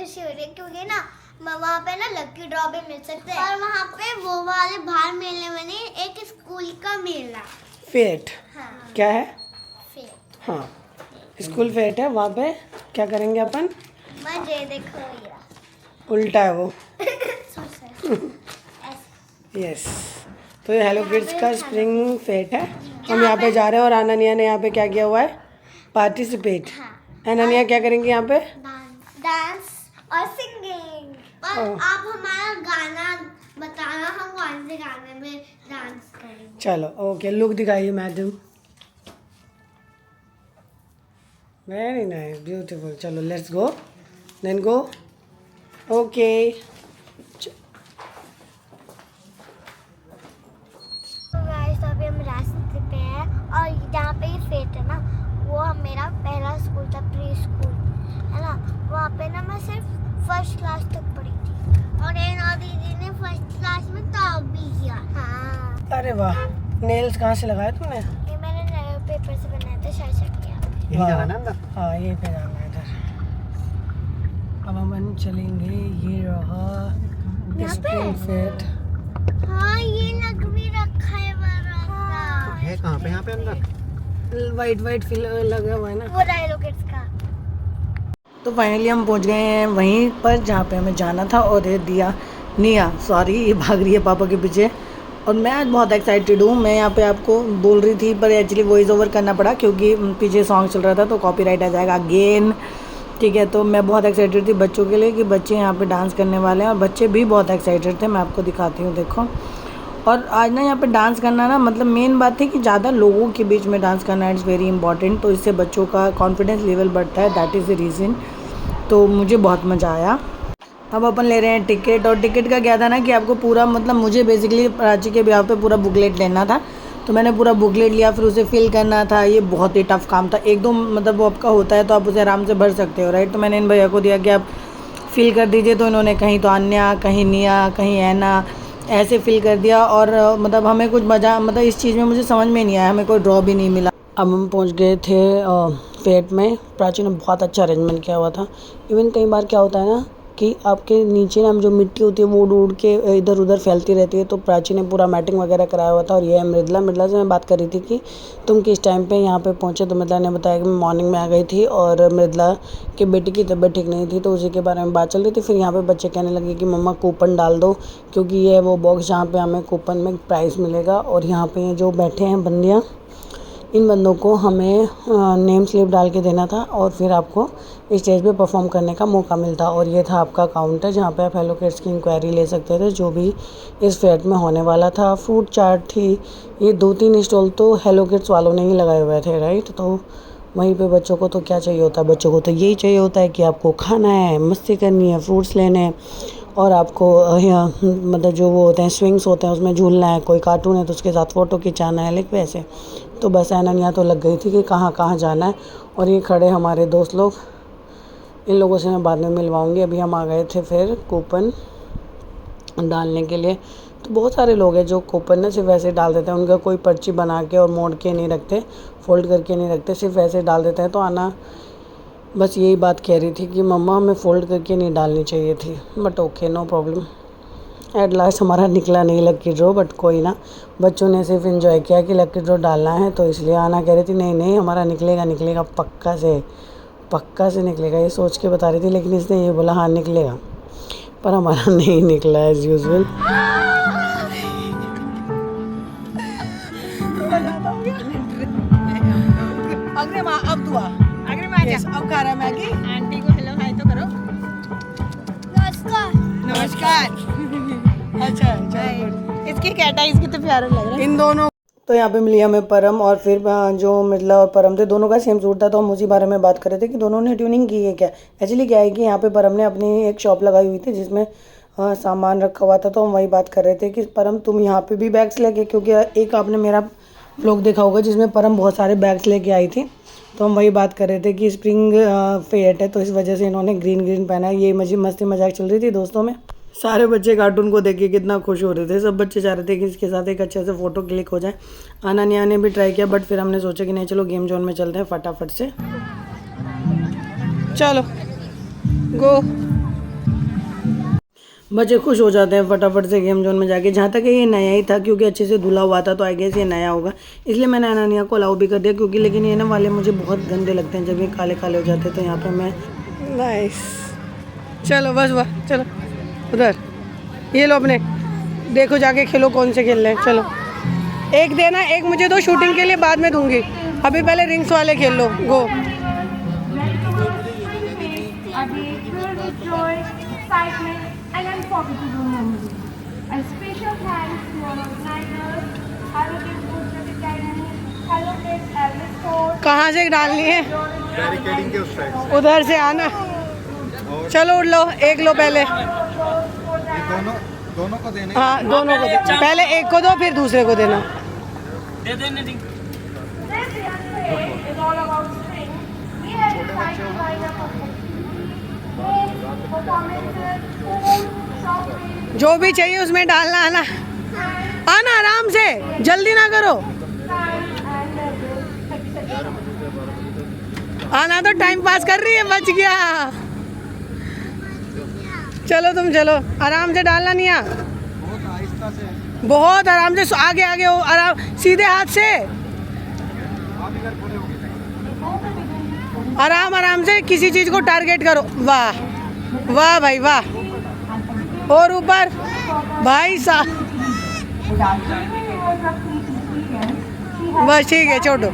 खुशी हो रही है क्योंकि ना वहाँ पे ना लकी ड्रॉ भी मिल सकते हैं और वहाँ पे वो वाले बाहर मेले में नहीं एक स्कूल का मेला फेट। हाँ क्या है? फेट। हाँ, स्कूल फेट है। वहाँ पे क्या करेंगे अपन? मजे देखो ये उल्टा है वो। यस, तो ये हेलो किड्स का स्प्रिंग फेट है। हम यहाँ पे जा रहे हैं और अनन्या ने यहाँ पे क्या किया हुआ है? पार्टिसिपेट। अनन्या क्या करेंगे यहाँ पे? डांस और सिंगिंग। और आप हमारा गाना बताना, हम कौन से गाने में डांस करेंगे। चलो ओके, लुक दिखाइए मैडम। Very nice, beautiful. चलो let's go, then go. Okay, guys अभी हम रास्ते पे हैं और जहाँ पे ये फेट है ना वो मेरा पहला स्कूल था, प्री स्कूल है ना। वहाँ पे ना मैं सिर्फ फर्स्ट क्लास तक पढ़ी थी और ये दीदी ने फर्स्ट क्लास में टॉप भी किया। हाँ, अरे वाह, नेल्स कहाँ से लगाए तुमने? ये मैंने नए पेपर से बनाया था, शायद किया। यही जाना अंदर? हाँ, यही पे जाना है इधर। अब हम चलेंगे, ये रहा स्प्रिंग फेट। हाँ, ये लग भी रखा है बड़ा सा। है कहाँ पे? यहाँ पे अंदर वाइट वाइट फिल लगा हुआ है ना, वो हेलो किड्स का। तो फाइनली हम पहुंच गए हैं वहीं पर जहाँ पे हमें जाना था। और ये दिया निया, सॉरी, ये भाग रही है पापा के पीछे और मैं आज बहुत एक्साइटेड हूँ। मैं यहाँ पे आपको बोल रही थी पर एक्चुअली वॉइस ओवर करना पड़ा क्योंकि पीछे सॉन्ग चल रहा था तो कॉपीराइट आ जाएगा अगेन। ठीक है, तो मैं बहुत एक्साइटेड थी बच्चों के लिए कि बच्चे यहाँ पे डांस करने वाले हैं और बच्चे भी बहुत एक्साइटेड थे। मैं आपको दिखाती हूँ, देखो। और आज ना यहाँ पे डांस करना ना, मतलब मेन बात है कि ज़्यादा लोगों के बीच में डांस करना इट्स वेरी इंपॉर्टेंट। तो इससे बच्चों का कॉन्फिडेंस लेवल बढ़ता है, दैट इज़ द रीज़न। तो मुझे बहुत मज़ा आया। अब अपन ले रहे हैं टिकट। और टिकट का क्या था ना कि आपको पूरा, मतलब मुझे बेसिकली प्राची के ब्याह पे पूरा बुकलेट लेना था, तो मैंने पूरा बुकलेट लिया, फिर उसे फिल करना था। ये बहुत ही टफ काम था। एक दो मतलब वो आपका होता है तो आप उसे आराम से भर सकते हो, राइट। तो मैंने इन भैया को दिया कि आप फिल कर दीजिए, तो इन्होंने कहीं तो अन्या, कहीं निया, कहीं ऐना ऐसे फिल कर दिया। और मतलब हमें कुछ मज़ा, मतलब इस चीज़ में मुझे समझ में नहीं आया, हमें कोई ड्रॉ भी नहीं मिला। अब हम पहुंच गए थे फेट में। प्राची ने बहुत अच्छा अरेंजमेंट किया हुआ था। इवन कई बार क्या होता है ना कि आपके नीचे ना जो मिट्टी होती है वो उड़ उड़ के इधर उधर फैलती रहती है, तो प्राची ने पूरा मैटिंग वगैरह कराया हुआ था। और ये है मृदला से मैं बात कर रही थी कि तुम किस टाइम पे यहाँ पे पहुँचे, तो मृदला ने बताया कि मैं मॉर्निंग में आ गई थी और मृदला के बेटी की तबीयत ठीक नहीं थी, तो उसी के बारे में बात चल रही थी। फिर यहाँ पे बच्चे कहने लगे कि मम्मा कूपन डाल दो, क्योंकि ये है वो बॉक्स जहाँ पे हमें कूपन में प्राइज़ मिलेगा। और यहाँ पे जो बैठे हैं बंदियाँ, इन बंदों को हमें नेम स्लिप डाल के देना था और फिर आपको स्टेज पे परफॉर्म करने का मौका मिलता। और ये था आपका काउंटर जहाँ पे आप हेलो किड्स की इंक्वायरी ले सकते थे, जो भी इस फेट में होने वाला था। फ्रूट चाट थी, ये 2-3 स्टॉल तो हेलो किड्स वालों ने ही लगाए हुए थे, राइट। तो वहीं पे बच्चों को तो क्या चाहिए होता है, बच्चों को तो यही चाहिए होता है कि आपको खाना है, मस्ती करनी है, फ्रूट्स लेने हैं और आपको मतलब जो वो होते हैं स्विंग्स होते हैं उसमें झूलना है, कोई कार्टून है तो उसके साथ फ़ोटो खिंचाना है, लाइक वैसे। तो बस अनन्या तो लग गई थी कि कहाँ कहाँ जाना है। और ये खड़े हमारे दोस्त लोग, इन लोगों से मैं बाद में मिलवाऊंगी। अभी हम आ गए थे फिर कूपन डालने के लिए। तो बहुत सारे लोग हैं जो कूपन ना सिर्फ ऐसे डाल देते हैं, उनका कोई पर्ची बना के और मोड़ के नहीं रखते, फोल्ड करके नहीं रखते, सिर्फ ऐसे डाल देते हैं। तो आना बस यही बात कह रही थी कि मम्मा हमें फ़ोल्ड करके नहीं डालनी चाहिए थी, but okay, no problem. At last हमारा निकला नहीं लकी ड्रॉ, बट कोई ना, बच्चों ने सिर्फ एंजॉय किया कि लकी ड्रॉ डालना है, तो इसलिए आना कह रही थी नहीं नहीं हमारा निकलेगा पक्का से निकलेगा, ये सोच के बता रही थी। लेकिन इसने ये बोला हाँ निकलेगा, पर हमारा नहीं निकला एज़ यूजुअल। अब खा रहा है मैगी। आंटी को हेलो हाय तो करो। नमस्कार। अच्छा, इसकी कैट है, इसकी तो प्यारा लग रहा है। इन दोनों तो यहाँ पे मिली हमें परम, और फिर जो मिर्ला और परम थे दोनों का सेम सूट था, तो हम उसी बारे में बात कर रहे थे कि दोनों ने ट्यूनिंग की है क्या। एक्चुअली क्या है कि यहाँ पे परम ने अपनी एक शॉप लगाई हुई थी जिसमें सामान रखा हुआ था, तो हम वही बात कर रहे थे कि परम तुम यहाँ पे भी बैग्स लेके, क्योंकि एक आपने मेरा व्लॉग देखा होगा जिसमें परम बहुत सारे बैग्स लेके आई थी, तो हम वही बात कर रहे थे कि स्प्रिंग फेट है तो इस वजह से इन्होंने ग्रीन पहना है। ये मस्ती मजाक चल रही थी दोस्तों में। सारे बच्चे कार्टून को देख के कितना खुश हो रहे थे, सब बच्चे चाह रहे थे कि इसके साथ एक अच्छे से फ़ोटो क्लिक हो जाए। अनन्या ने भी ट्राई किया, बट फिर हमने सोचा कि नहीं चलो गेम जोन में चलते हैं फटाफट से। चलो गो। बच्चे खुश हो जाते हैं फटाफट से गेम जोन में जाके। जहाँ तक ये नया ही था क्योंकि अच्छे से धुला हुआ था, तो आई गेस ये नया होगा, इसलिए मैंने अनानिया को अलाउ भी कर दिया क्योंकि लेकिन ये ना वाले मुझे बहुत गंदे लगते हैं जब ये काले काले हो जाते हैं। तो यहाँ पे मैं नाइस, चलो बस वाह, चलो उधर ये लो अपने, देखो जाके खेलो कौन से खेल रहे हैं। चलो एक देना, एक मुझे दो शूटिंग के लिए, बाद में दूंगी, अभी पहले रिंग्स वाले खेल लो। गो कहाँ से डालनी है? बैरिकेडिंग के उस साइड से। उधर से आना। चलो उठ लो, एक लो पहले। ये दोनों को देने। हाँ दोनों को दे, पहले एक को दो फिर दूसरे को देना। दे देने दी। जो भी चाहिए उसमें डालना, आना आना आराम से, जल्दी ना करो, आना। तो टाइम पास कर रही है, बच गया। चलो तुम चलो, आराम से डालना नहीं आ, बहुत आहिस्ता से, बहुत आराम से, आगे आगे हो, आराम, सीधे हाथ से, आप इधर खड़े हो गए। आराम आराम से, किसी चीज को टारगेट करो। वाह वाह भाई वाह, और ऊपर भाई साहब, बस ठीक है, छोड़ो।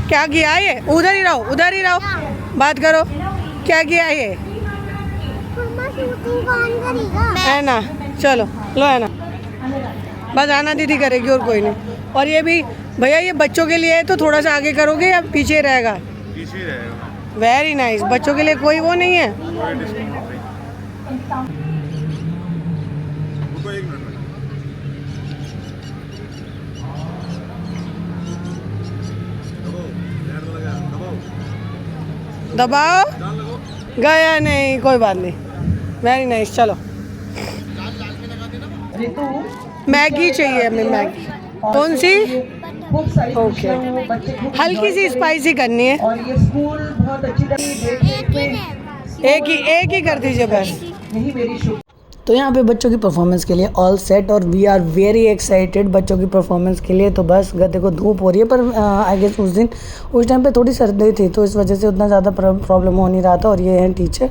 क्या किया ये? उधर ही रहो, उधर ही रहो, बात करो। क्या किया ये? है ना, चलो लो, है ना, बस आना दीदी करेगी और कोई नहीं। और ये भी भैया, ये बच्चों के लिए है तो थोड़ा सा आगे करोगे या पीछे रहेगा? पीछे रहेगा। वेरी नाइस, बच्चों के लिए कोई वो नहीं है। रुको एक मिनट। दबाओ, गया नहीं, कोई बात नहीं, वेरी नाइस। चलो मैगी चाहिए हमें, मैगी कौन सी? ओके, हल्की सी स्पाइसी करनी है। एक ही कर दीजिए बस। तो यहाँ पे बच्चों की परफॉर्मेंस के लिए ऑल सेट और वी आर वेरी एक्साइटेड बच्चों की परफॉर्मेंस के लिए। तो बस देखो धूप हो रही है, पर आई गेस उस टाइम पे थोड़ी सर्दी थी तो इस वजह से उतना ज़्यादा प्रॉब्लम हो नहीं रहा था। और ये हैं टीचर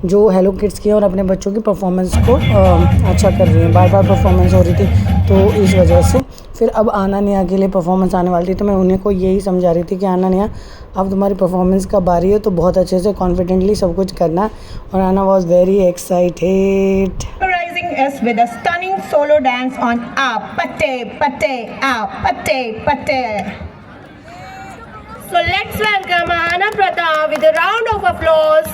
जो हेलो किड्स की और अपने बच्चों की परफॉर्मेंस को अच्छा कर रही हैं। बार बार परफॉर्मेंस हो रही थी तो इस वजह से फिर अब आनानिया के लिए परफॉर्मेंस आने वाली थी, तो मैं उन्हें को यही समझा रही थी कि आनानिया अब तुम्हारी परफॉर्मेंस का बारी है तो बहुत अच्छे से कॉन्फिडेंटली सब कुछ करना। और आना was very excited. Us with a stunning solo dance on Aap Patte Patte Aap Patte Patte. So let's welcome Ana Pratap with a round of applause.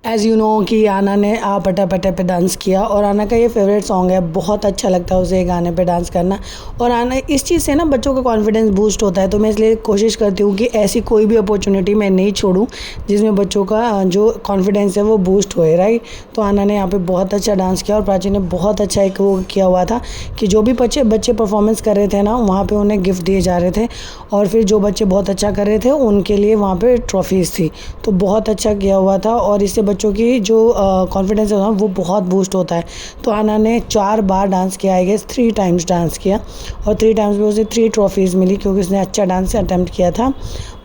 As you know कि आना ने आ पटा पटे पे डांस किया और आना का ये फेवरेट सॉन्ग है, बहुत अच्छा लगता है उसे गाने पे डांस करना। और आना इस चीज़ से ना बच्चों का कॉन्फिडेंस बूस्ट होता है, तो मैं इसलिए कोशिश करती हूँ कि ऐसी कोई भी अपॉर्चुनिटी मैं नहीं छोड़ूं जिसमें बच्चों का जो कॉन्फिडेंस है वो बूस्ट होए, राइट। तो आना ने यहाँ पे बहुत अच्छा डांस किया और प्राची ने बहुत अच्छा एक वो किया हुआ था कि जो भी बच्चे परफॉर्मेंस कर रहे थे ना वहाँ पर उन्हें गिफ्ट दिए जा रहे थे और फिर जो बच्चे बहुत अच्छा कर रहे थे उनके लिए वहाँ पर ट्रॉफीज़ थी। तो बहुत अच्छा किया हुआ था और इससे बच्चों की जो कॉन्फिडेंस है वो बहुत बूस्ट होता है। तो आना ने 4 बार डांस किया, आई गेस 3 टाइम्स डांस किया और 3 टाइम्स में उसे 3 ट्रॉफीज़ मिली क्योंकि उसने अच्छा डांस अटेम्प्ट किया था,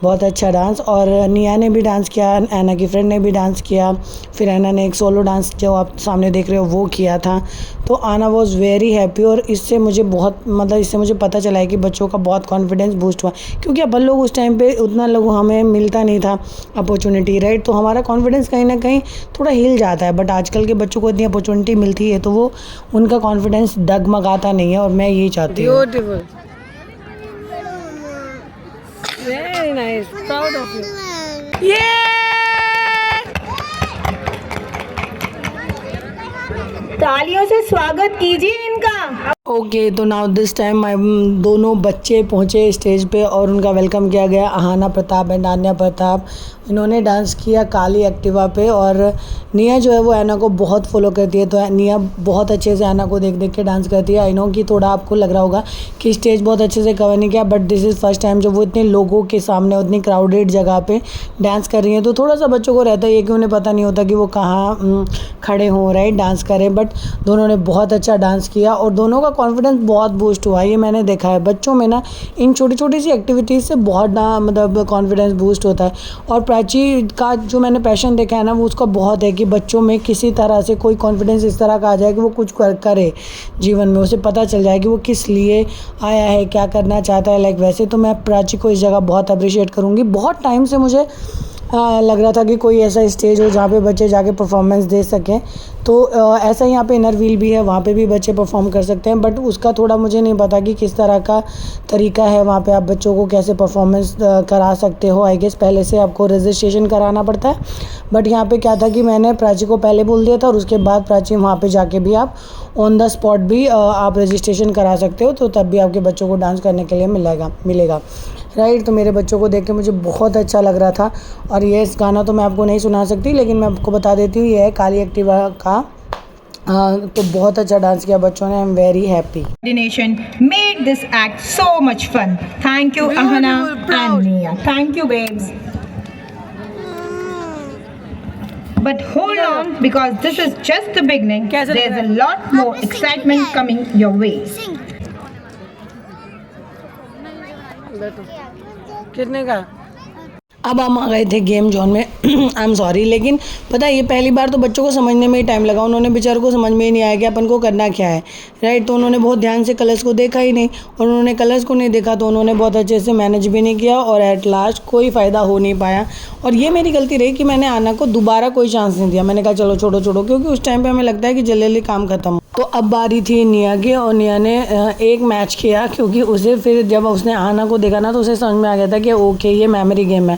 बहुत अच्छा डांस। और निया ने भी डांस किया, ऐना की फ्रेंड ने भी डांस किया, फिर ऐना ने एक सोलो डांस जो आप सामने देख रहे हो वो किया था। तो आना वॉज वेरी हैप्पी और इससे मुझे इससे मुझे पता चला है कि बच्चों का बहुत कॉन्फिडेंस बूस्ट हुआ क्योंकि अपन लोग उस टाइम पे उतना लोग हमें मिलता नहीं था अपॉर्चुनिटी, राइट। तो हमारा कॉन्फिडेंस कहीं ना कहीं थोड़ा हिल जाता है, बट आजकल के बच्चों को इतनी अपॉर्चुनिटी मिलती है तो वो उनका कॉन्फिडेंस डगमगाता नहीं है और मैं यही चाहती हूँ। Beautiful, very nice, proud of you. ये तालियों से स्वागत कीजिए इनका। ओके तो नाउ दिस टाइम माय दोनों बच्चे पहुँचे स्टेज पे और उनका वेलकम किया गया। आहाना प्रताप एंड आन्या प्रताप, इन्होंने डांस किया काली एक्टिवा पे। और निया जो है वो ऐना को बहुत फॉलो करती है, तो निया बहुत अच्छे से ऐना को देख देख के डांस करती है। आई नो कि थोड़ा आपको लग रहा होगा कि स्टेज बहुत अच्छे से कवर नहीं किया, but this is first time जब वो इतने लोगों के सामने उतनी क्राउडेड जगह पे डांस कर रही हैं, तो थोड़ा सा बच्चों को रहता है कि उन्हें पता नहीं होता कि वो कहाँ खड़े हों, राइट, डांस करें। बट दोनों ने बहुत अच्छा डांस किया और दोनों का कॉन्फिडेंस बहुत बूस्ट हुआ। ये मैंने देखा है बच्चों में ना, इन छोटी छोटी सी एक्टिविटीज़ से बहुत मतलब कॉन्फिडेंस बूस्ट होता है। और प्राची का जो मैंने पैशन देखा है ना, वो उसका बहुत है कि बच्चों में किसी तरह से कोई कॉन्फिडेंस इस तरह का आ जाए कि वो कुछ करे जीवन में, उसे पता चल जाए कि वो किस लिए आया है, क्या करना चाहता है। लाइक वैसे तो मैं प्राची को इस जगह बहुत अप्रिशिएट करूँगी। बहुत टाइम से मुझे लग रहा था कि कोई ऐसा स्टेज हो जहाँ पे बच्चे जाके परफॉर्मेंस दे सकें। तो ऐसा यहाँ पे इनर व्हील भी है, वहाँ पे भी बच्चे परफॉर्म कर सकते हैं, बट उसका थोड़ा मुझे नहीं पता कि किस तरह का तरीका है वहाँ पे आप बच्चों को कैसे परफॉर्मेंस करा सकते हो। आई गेस पहले से आपको रजिस्ट्रेशन कराना पड़ता है, बट यहाँ पे क्या था कि मैंने प्राची को पहले बोल दिया था और उसके बाद प्राची वहाँ पे जाके भी आप ऑन द स्पॉट भी आप रजिस्ट्रेशन करा सकते हो, तो तब भी आपके बच्चों को डांस करने के लिए मिलेगा राइट। तो मेरे बच्चों को देख के मुझे बहुत अच्छा लग रहा था। और ये इस गाना तो मैं आपको नहीं सुना सकती, लेकिन मैं आपको बता देती हूँ, ये है काली एक्टिवा का। तो बहुत अच्छा डांस किया बच्चों ने। I am very happy. Coordination made this act so much fun. Thank you, Ahana and Nia. Thank you, babes. But hold on, because this is just the beginning. There's a lot more excitement coming your way. कितने का? अब हम आ गए थे game zone में। I am sorry, लेकिन पता है ये पहली बार तो बच्चों को समझने में ही टाइम लगा। उन्होंने बेचारों को समझ में ही नहीं आया कि अपन को करना क्या है, राइट। तो उन्होंने बहुत ध्यान से कलर्स को देखा ही नहीं, और उन्होंने कलर्स को नहीं देखा तो उन्होंने बहुत अच्छे से मैनेज भी नहीं किया, और एट लास्ट कोई फ़ायदा हो नहीं पाया। और ये मेरी गलती रही कि मैंने आना को दोबारा कोई चांस नहीं दिया। मैंने कहा चलो छोड़ो, क्योंकि उस टाइम पर हमें लगता है कि जल्दी जल्दी काम खत्म। तो अब बारी थी निया की, और निया ने एक मैच किया, क्योंकि उसे फिर जब उसने आना को देखा ना तो उसे समझ में आ गया था कि ओके ये मेमोरी गेम है,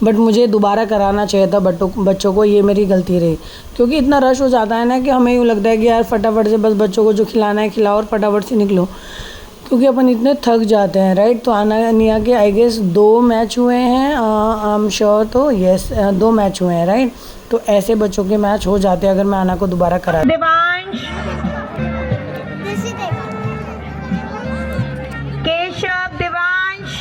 बट मुझे दोबारा कराना चाहिए था बच्चों को। ये मेरी गलती रही, क्योंकि इतना रश हो जाता है ना कि हमें यूँ लगता है कि यार फटाफट से बस बच्चों को जो खिलाना है खिलाओ और फटाफट से निकलो, क्योंकि अपन इतने थक जाते हैं, राइट। तो आना निया के आई गेस 2 मैच हुए हैं, आई एम श्योर। तो यस 2 मैच हुए हैं, राइट। तो ऐसे बच्चों के मैच हो जाते हैं अगर मैं आना को दोबारा करा। Devansh, Keshav, Devansh.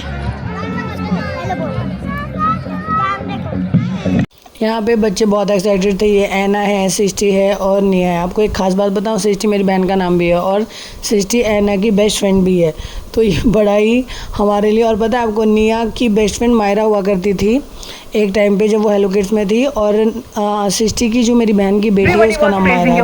यहाँ पे बच्चे बहुत एक्साइटेड थे। ये ऐना है, सृष्टि है और निया है। आपको एक खास बात बताऊँ, सृष्टि मेरी बहन का नाम भी है और सृष्टि ऐना की बेस्ट फ्रेंड भी है। तो ये बड़ा ही हमारे लिए, और पता है आपको, निया की बेस्ट फ्रेंड मायरा हुआ करती थी एक टाइम पे जब वो हेलो किड्स में थी, और सृष्टि की जो मेरी बहन की बेटी है उसका नाम मायरा है।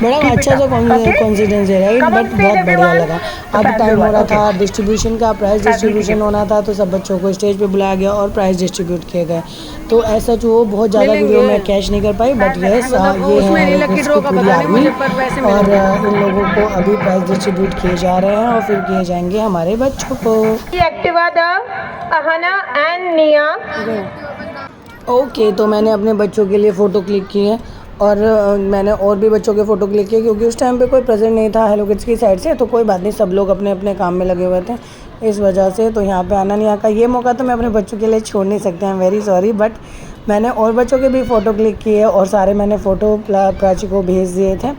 बड़ा अच्छा सा कॉन्फिडेंस है, राइट। बट बहुत बढ़िया लगा। अब टाइम हो रहा था डिस्ट्रीब्यूशन का, प्राइज़ डिस्ट्रीब्यूशन होना था, तो सब बच्चों को स्टेज पे बुलाया गया और प्राइज़ डिस्ट्रीब्यूट किए गए। तो ऐसा जो बहुत ज़्यादा वीडियो मैं कैच नहीं कर पाई, बट यस ये है पूरी आर्मी, और इन लोगों को अभी प्राइज़ डिस्ट्रीब्यूट किए जा रहे हैं और फिर किए जाएंगे हमारे बच्चों को। Activa, the Ahana and Nia. Okay तो मैंने अपने बच्चों के लिए फ़ोटो क्लिक किए हैं, और मैंने और भी बच्चों के फ़ोटो क्लिक किए, क्योंकि उस टाइम पे कोई प्रेजेंट नहीं था हेलो किड्स की साइड से। तो कोई बात नहीं, सब लोग अपने अपने काम में लगे हुए थे इस वजह से। तो यहाँ पे आना नहीं आका ये मौका तो मैं अपने बच्चों के लिए छोड़ नहीं सकते हैं, वेरी सॉरी। बट मैंने और बच्चों के भी फ़ोटो क्लिक किए और सारे मैंने फ़ोटो प्राची को भेज दिए थे।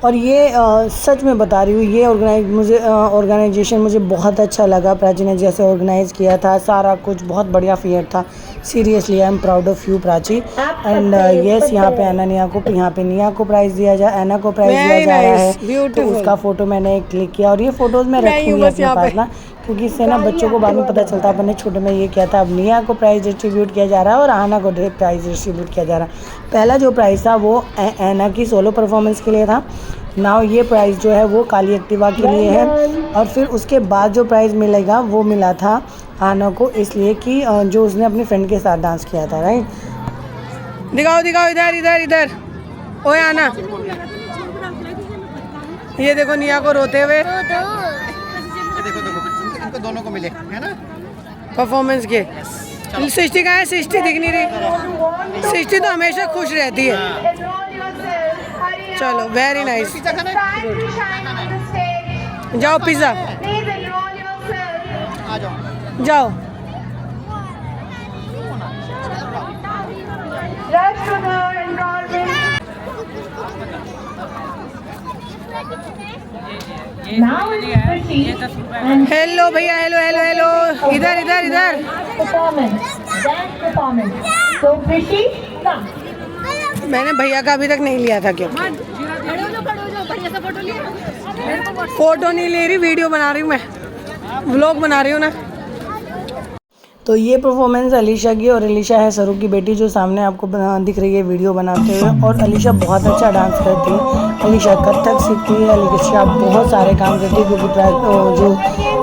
और ये सच में बता रही हूँ, ये ऑर्गेनाइजेशन मुझे बहुत अच्छा लगा। प्राची ने जैसे ऑर्गेनाइज़ किया था, सारा कुछ बहुत बढ़िया फेयर था। Seriously I am proud of you Prachi. And yes यहाँ पे निया को प्राइज़ दिया जा ऐना को प्राइज़ दिया जा रहा है। तो उसका फ़ोटो मैंने क्लिक किया, और ये फ़ोटोज़ मैं रखूँगी अपने पास ना, क्योंकि इससे ना बच्चों को बाद में पता चलता है अपन ने छोटे में ये किया था। अब निया को प्राइज़ डिस्ट्रीब्यूट किया जा रहा है और आना को प्राइज़ डिस्ट्रीब्यूट किया जा रहा है। पहला जो प्राइज़ था वो ऐना की सोलो परफॉर्मेंस के लिए था। नाउ ये प्राइज़ जो है वो काली एक्टिवा के लिए है, और फिर उसके बाद जो प्राइज़ मिलेगा वो मिला था आना को, इसलिए कि जो उसने अपनी फ्रेंड के साथ डांस किया था, राइट। दिखाओ इधर ओए आना, ये देखो निया को रोते हुए, देखो इनको दोनों को मिले है ना परफॉर्मेंस के। सृष्टि का है, सृष्टि दिख नहीं रही। सृष्टि तो हमेशा खुश रहती है। चलो वेरी नाइस। जाओ पिज्ज़ा Please enroll yourself. आ जाओ। जाओ। Rush to the enrollment. Now it's Rishi and hello भैया, हेलो हेलो हेलो, इधर इधर इधर। performance, dance performance. So Rishi, come. मैंने भैया का अभी तक नहीं लिया था। क्यों फोटो नहीं ले रही, वीडियो बना रही हूँ मैं, व्लॉग बना रही हूँ ना। तो ये परफॉर्मेंस अलीशा की, और अलीशा है सरू की बेटी जो सामने आपको दिख रही है वीडियो बनाते हुए। और अलीशा बहुत अच्छा डांस करती है, अलीशा कथक सीखती है, अलीशा बहुत सारे काम करती है क्योंकि जो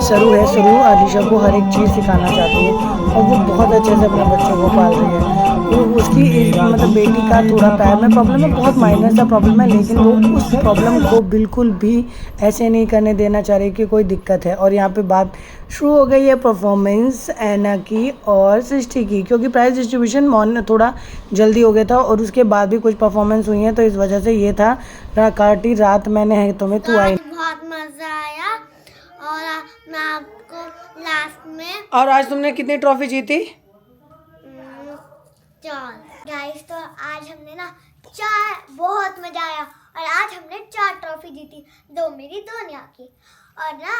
सरू है, सरू अलीशा को हर एक चीज़ सिखाना चाहती है और वो बहुत अच्छे से अपने बच्चों को पाल रही है। तो उसकी मतलब बेटी का थोड़ा पैर में प्रॉब्लम है, बहुत माइनर सा प्रॉब्लम है, लेकिन वो उस प्रॉब्लम को बिल्कुल भी ऐसे नहीं करने देना चाह रही कि कोई दिक्कत है। और यहाँ पे बात शुरू हो गई है परफॉर्मेंस ऐना की और सृष्टि की, क्योंकि प्राइज डिस्ट्रीब्यूशन मॉर्निंग थोड़ा जल्दी हो गया था और उसके बाद भी कुछ परफॉर्मेंस हुई हैं, तो इस वजह से ये था काटी रात मैंने है तुम्हें तू आई। बहुत मजा आया और मैं आपको लास्ट में और आज तुमने कितनी ट्रॉफी जीती? 4 गाइस। तो आज हमने ना 4 बहुत मजा आया और आज हमने 4 ट्रॉफी जीती, 2 मेरी 2 नेहा की। और ना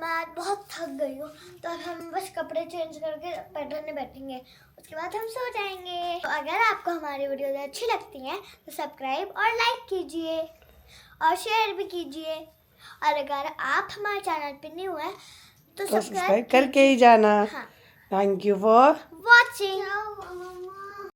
मैं आज बहुत थक गई हूँ, तो अब हम बस कपड़े चेंज करके पढ़ने बैठेंगे, उसके बाद हम सो जाएंगे। तो अगर आपको हमारी वीडियो अच्छी लगती हैं तो सब्सक्राइब और लाइक कीजिए और शेयर भी कीजिए। और अगर आप हमारे चैनल पे न्यू हैं तो तो सब्सक्राइब करके ही जाना। हाँ। Thank you for watching.